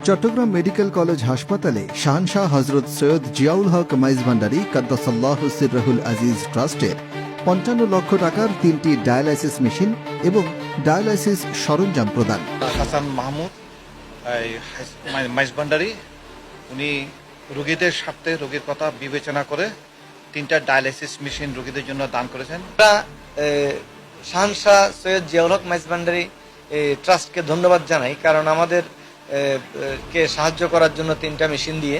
Chittagong medical college হাসপাতালে শাহনশাহ হজরত সৈয়দ জিয়াউল হক মাইজভান্ডারী কাদ্দাসাল্লাহু সিররাহুল আজিজ ট্রাস্টের ৫৫ লক্ষ টাকার ৩টি ডায়ালাইসিস মেশিন এবং ডায়ালাইসিস সরঞ্জাম প্রদান। হাসান মাহমুদ মাইজভান্ডারী উনি রোগীদের স্বার্থে রোগীর কথা বিবেচনা করে 3টা ডায়ালাইসিস মেশিন রোগীদের জন্য দান করেছেন। শাহনশাহ সৈয়দ জিয়াউল হক মাইজভান্ডারী ট্রাস্টকে ধন্যবাদ জানাই, কারণ আমাদের কে সাহায্য করার জন্য 3টা মেশিন দিয়ে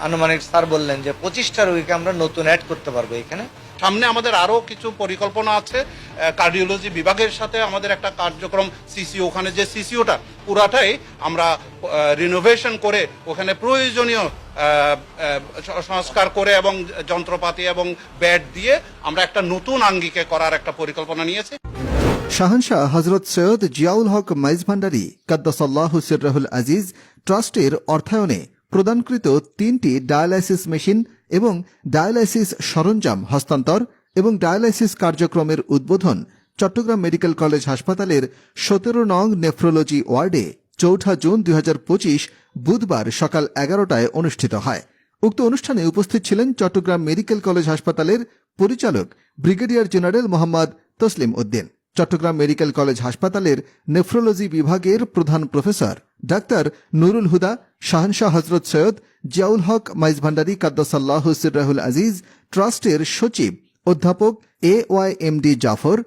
আনুমানিক স্যার বললেন যে 25টা রোগীকে আমরা নতুন অ্যাড করতে পারবো এখানে। সামনে আমাদের আরও কিছু পরিকল্পনা আছে। কার্ডিওলজি বিভাগের সাথে আমাদের একটা কার্যক্রম সিসিও, ওখানে যে সিসিওটা পুরাটাই আমরা রিনোভেশন করে ওখানে প্রয়োজনীয় সংস্কার করে এবং যন্ত্রপাতি এবং বেড দিয়ে আমরা একটা নতুন আঙ্গিকে করার একটা পরিকল্পনা নিয়েছি। শাহনশাহ হজরত সৈয়দ জিয়াউল হক মাইজভান্ডারী কাদ্দাসাল্লাহু সিররাহুল আজিজ ট্রাস্টের অর্থায়নে প্রদানকৃত 3টি ডায়ালাইসিস মেশিন এবং ডায়ালাইসিস সরঞ্জাম হস্তান্তর এবং ডায়ালাইসিস কার্যক্রমের উদ্বোধন চট্টগ্রাম মেডিকেল কলেজ হাসপাতালের 17 নং নেফ্রোলজি ওয়ার্ডে 4 জুন 2025 বুধবার সকাল 11টায় অনুষ্ঠিত হয়। উক্ত অনুষ্ঠানে উপস্থিত ছিলেন চট্টগ্রাম মেডিকেল কলেজ হাসপাতালের পরিচালক brigadier general Mohammad Taslim Uddin, Chittagong medical college হাসপাতালের নেফ্রোলজি বিভাগের প্রধান প্রফেসর ডাক্তার নুরুল হুদা, শাহনশাহ হজরত সৈয়দ জিয়াউল হক মাইজভান্ডারী কাদ্দাসাল্লাহু সিররাহুল আজিজ ট্রাস্টের সচিব অধ্যাপক AYMD জাফর,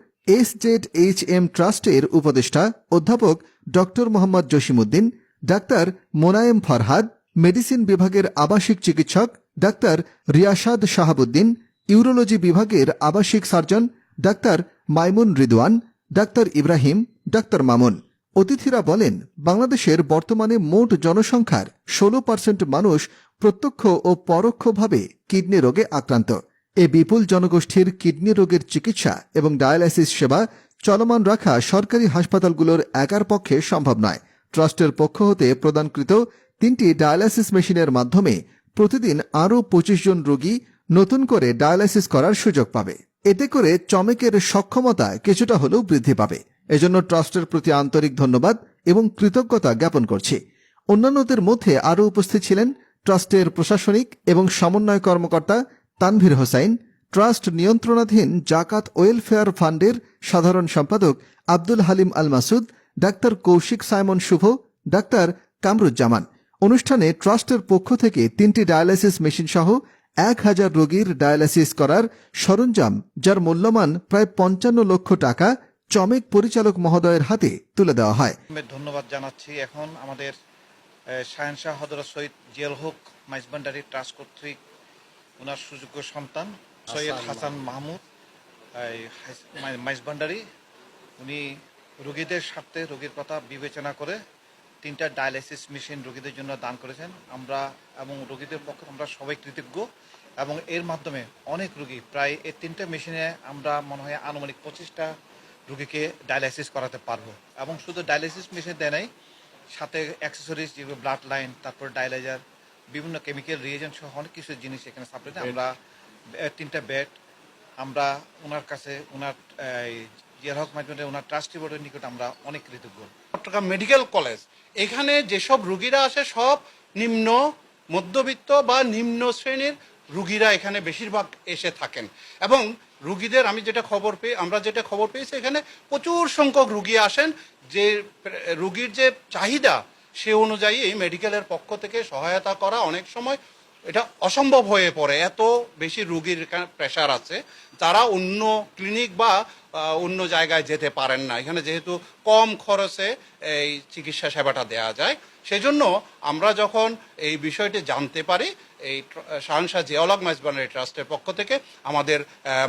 SZHM ট্রাস্টের উপদেষ্টা অধ্যাপক doctor Mohammad Jasimuddin, doctor Monayem Farhad, medicine বিভাগের আবাসিক চিকিৎসক ডাক্তার রিয়াসাদ শাহাবুদ্দিন, ইউরোলজি বিভাগের আবাসিক surgeon doctor Maimun Ridwan, doctor Ibrahim, doctor Mamun. অতিথিরা বলেন, বাংলাদেশের বর্তমানে মোট জনসংখ্যার 16% মানুষ প্রত্যক্ষ ও পরোক্ষভাবে কিডনি রোগে আক্রান্ত। এ বিপুল জনগোষ্ঠীর কিডনি রোগের চিকিৎসা এবং ডায়ালাইসিস সেবা চলমান রাখা সরকারি হাসপাতালগুলোর একার পক্ষে সম্ভব নয়। ট্রাস্টের পক্ষ হতে প্রদানকৃত 3টি ডায়ালাইসিস মেশিনের মাধ্যমে প্রতিদিন আরও 25 জন রোগী নতুন করে ডায়ালাইসিস করার সুযোগ পাবে। এতে করে চমেকের সক্ষমতা কিছুটা হলেও বৃদ্ধি পাবে। এজন্য ট্রাস্টের প্রতি আন্তরিক ধন্যবাদ এবং কৃতজ্ঞতা জ্ঞাপন করছি। অন্যান্যদের মধ্যে আরও উপস্থিত ছিলেন ট্রাস্টের প্রশাসনিক এবং সমন্বয় কর্মকর্তা তানভীর হোসাইন, ট্রাস্ট নিয়ন্ত্রণাধীন জাকাত ওয়েলফেয়ার ফান্ডের সাধারণ সম্পাদক আব্দুল হালিম আল মাসুদ, ডাক্তার কৌশিক সাইমন শুভ, ডাক্তার কামরুজ্জামান। অনুষ্ঠানে ট্রাস্টের পক্ষ থেকে 3টি ডায়ালাইসিস মেশিন সহ 1000 রোগীর ডায়ালাইসিস করার সরঞ্জাম, যার মূল্যমান প্রায় 55 লক্ষ টাকা, চমেক পরিচালক মহোদয়ের হাতে তুলে দেওয়া হয়। ধন্যবাদ জানাচ্ছি। এখন আমাদের শাহনশাহ হযরত সৈয়দ জিয়াউল হক মাইজভান্ডারী ট্রাস্ট কর্তৃক ওনার সুযোগ্য সন্তান সৈয়দ হাসান মাহমুদ মাইজভান্ডারী উনি রোগীদের স্বার্থে রোগীর কথা বিবেচনা করে 3টা ডায়ালাইসিস মেশিন রোগীদের জন্য দান করেছেন। আমরা এবং রোগীদের পক্ষে আমরা সবাই কৃতজ্ঞ, এবং এর মাধ্যমে অনেক রোগী, প্রায় এই 3টা মেশিনে আমরা মনে হয় আনুমানিক 25টা রোগীকে ডায়ালাইসিস করাতে পারবো। এবং শুধু ডায়ালাইসিস মেশিন দেয় নাই, সাথে অ্যাক্সেসরিজ যেগুলো ব্লাড লাইন, তারপর ডায়ালাইজার, বিভিন্ন কেমিক্যাল রিয়েজেন্ট সহ অনেক কিছু জিনিস এখানে সাপ্লাই। আমরা 3টা বেড আমরা ওনার কাছে, ওনার জিয়াউল হক মাইজভান্ডারী ওনার ট্রাস্টি বোর্ডের নিকট আমরা অনেক কৃতজ্ঞ। চট্টগ্রাম মেডিকেল কলেজ, এখানে যেসব রুগীরা আসে সব নিম্ন মধ্যবিত্ত বা নিম্ন শ্রেণীর রুগীরা এখানে বেশিরভাগ এসে থাকেন, এবং রুগীদের আমরা যেটা খবর পেয়েছি এখানে প্রচুর সংখ্যক রুগী আসেন। যে রুগীর যে চাহিদা সে অনুযায়ী এই মেডিকেলের পক্ষ থেকে সহায়তা করা অনেক সময় এটা অসম্ভব হয়ে পড়ে। এত বেশি রুগীর প্রেশার আছে, তারা অন্য ক্লিনিক বা অন্য জায়গায় যেতে পারেন না। এখানে যেহেতু কম খরচে এই চিকিৎসা সেবাটা দেওয়া যায়, সেজন্য আমরা যখন এই বিষয়টি জানতে পারি, এই শাহনশাহ জিয়াউল হক মাইজভান্ডারী ট্রাস্টের পক্ষ থেকে আমাদের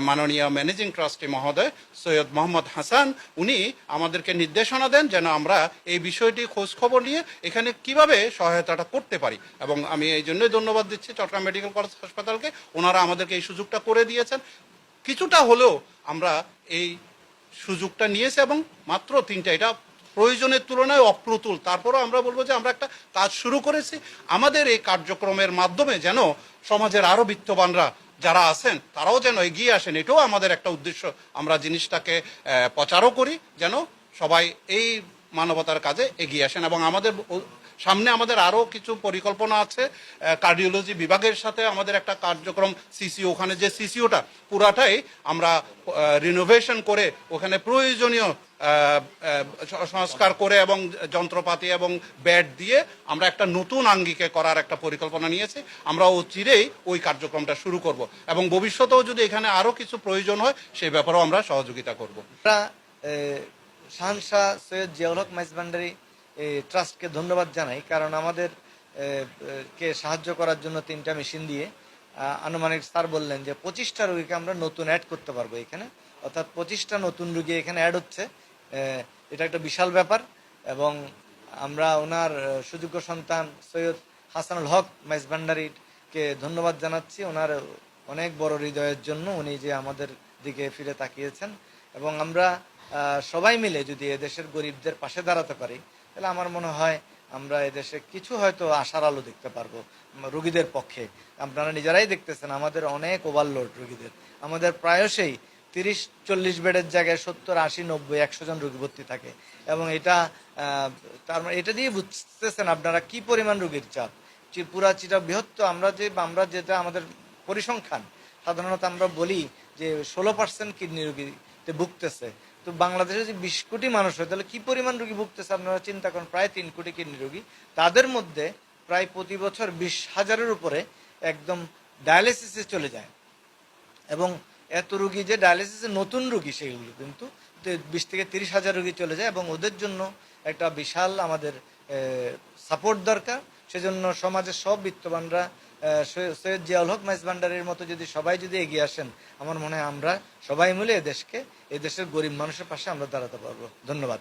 মাননীয় ম্যানেজিং ট্রাস্টি মহোদয় সৈয়দ মোহাম্মদ হাসান, উনি আমাদেরকে নির্দেশনা দেন যেন আমরা এই বিষয়টি খোঁজ খবর নিয়ে এখানে কিভাবে সহায়তাটা করতে পারি। এবং আমি এই জন্যই ধন্যবাদ দিচ্ছি চট্টগ্রাম মেডিকেল কলেজ হাসপাতালকে, ওনারা আমাদেরকে এই সুযোগটা করে দিয়েছেন। কিছুটা হলেও আমরা এই সুযোগটা নিয়েছি, এবং মাত্র 3টা, এটা প্রয়োজনের তুলনায় অপ্রতুল। তারপরও আমরা বলবো যে আমরা একটা কাজ শুরু করেছি। আমাদের এই কার্যক্রমের মাধ্যমে যেন সমাজের আরও বিত্তবানরা যারা আছেন তারাও যেন এগিয়ে আসেন, এটাও আমাদের একটা উদ্দেশ্য। আমরা জিনিসটাকে প্রচারও করি যেন সবাই এই মানবতার কাজে এগিয়ে আসেন। এবং আমাদের সামনে আমাদের আরও কিছু পরিকল্পনা আছে। কার্ডিওলজি বিভাগের সাথে আমাদের একটা কার্যক্রম সিসিও, ওখানে যে সিসিওটা পুরাটাই আমরা রিনোভেশন করে ওখানে প্রয়োজনীয় সংস্কার করে এবং যন্ত্রপাতি এবং বেড দিয়ে আমরা একটা নতুন আঙ্গিকে করার একটা পরিকল্পনা নিয়েছি। আমরা চিরেই ওই কার্যক্রমটা শুরু করব এবং ভবিষ্যতেও যদি এখানে আরও কিছু প্রয়োজন হয় সেই ব্যাপারেও আমরা সহযোগিতা করব। আমরা শাহনশাহ সৈয়দ জিয়াউল হক মাইজভান্ডারি ট্রাস্টকে ধন্যবাদ জানাই, কারণ আমাদের কে সাহায্য করার জন্য 3টা মেশিন দিয়ে আনুমানিক স্যার বললেন যে 25টা রোগীকে আমরা নতুন অ্যাড করতে পারবো এখানে, অর্থাৎ 25টা নতুন রোগী এখানে অ্যাড হচ্ছে। এটা একটা বিশাল ব্যাপার এবং আমরা ওনার সুযোগ্য সন্তান সৈয়দ হাসানুল হক মাইজভান্ডারিকে ধন্যবাদ জানাচ্ছি ওনার অনেক বড় হৃদয়ের জন্য, উনি যে আমাদের দিকে ফিরে তাকিয়েছেন। এবং আমরা সবাই মিলে যদি এদেশের গরিবদের পাশে দাঁড়াতে পারি তাহলে আমার মনে হয় আমরা এদেশে কিছু হয়তো আশার আলো দেখতে পারবো রোগীদের পক্ষে। আপনারা নিজেরাই দেখতেছেন আমাদের অনেক ওভারলোড রোগীদের, আমাদের প্রায়শই 30-40 বেডের জায়গায় 70, 80, 90, 100 জন রোগী ভর্তি থাকে এবং এটা তার মানে এটা দিয়ে বুঝতেছেন আপনারা কি পরিমাণ রোগীর চাপ। পুরা চিটা বৃহত্তর আমরা যেটা আমাদের পরিসংখ্যান সাধারণত আমরা বলি যে 16% কিডনি রোগীতে ভুগতেছে। তো বাংলাদেশে যদি 20 কোটি মানুষ হয় তাহলে কি পরিমাণ রোগী ভুগতেছে আপনারা চিন্তা করেন। প্রায় 3 কোটি কিডনি রোগী, তাদের মধ্যে প্রায় প্রতি বছর 20,000-এর উপরে একদম ডায়ালিসিসে চলে যায় এবং এত রোগী যে ডায়ালিসিসে নতুন রোগী সেগুলো কিন্তু 20 থেকে 30,000 রোগী চলে যায় এবং ওদের জন্য একটা বিশাল আমাদের সাপোর্ট দরকার। সেজন্য সমাজের সব বিত্তবানরা সৈয়দ জিয়াউল হক মাইজভান্ডারির মতো যদি সবাই যদি এগিয়ে আসেন, আমার মনে হয় আমরা সবাই মিলে এদেশের গরিব মানুষের পাশে আমরা দাঁড়াতে পারবো। ধন্যবাদ।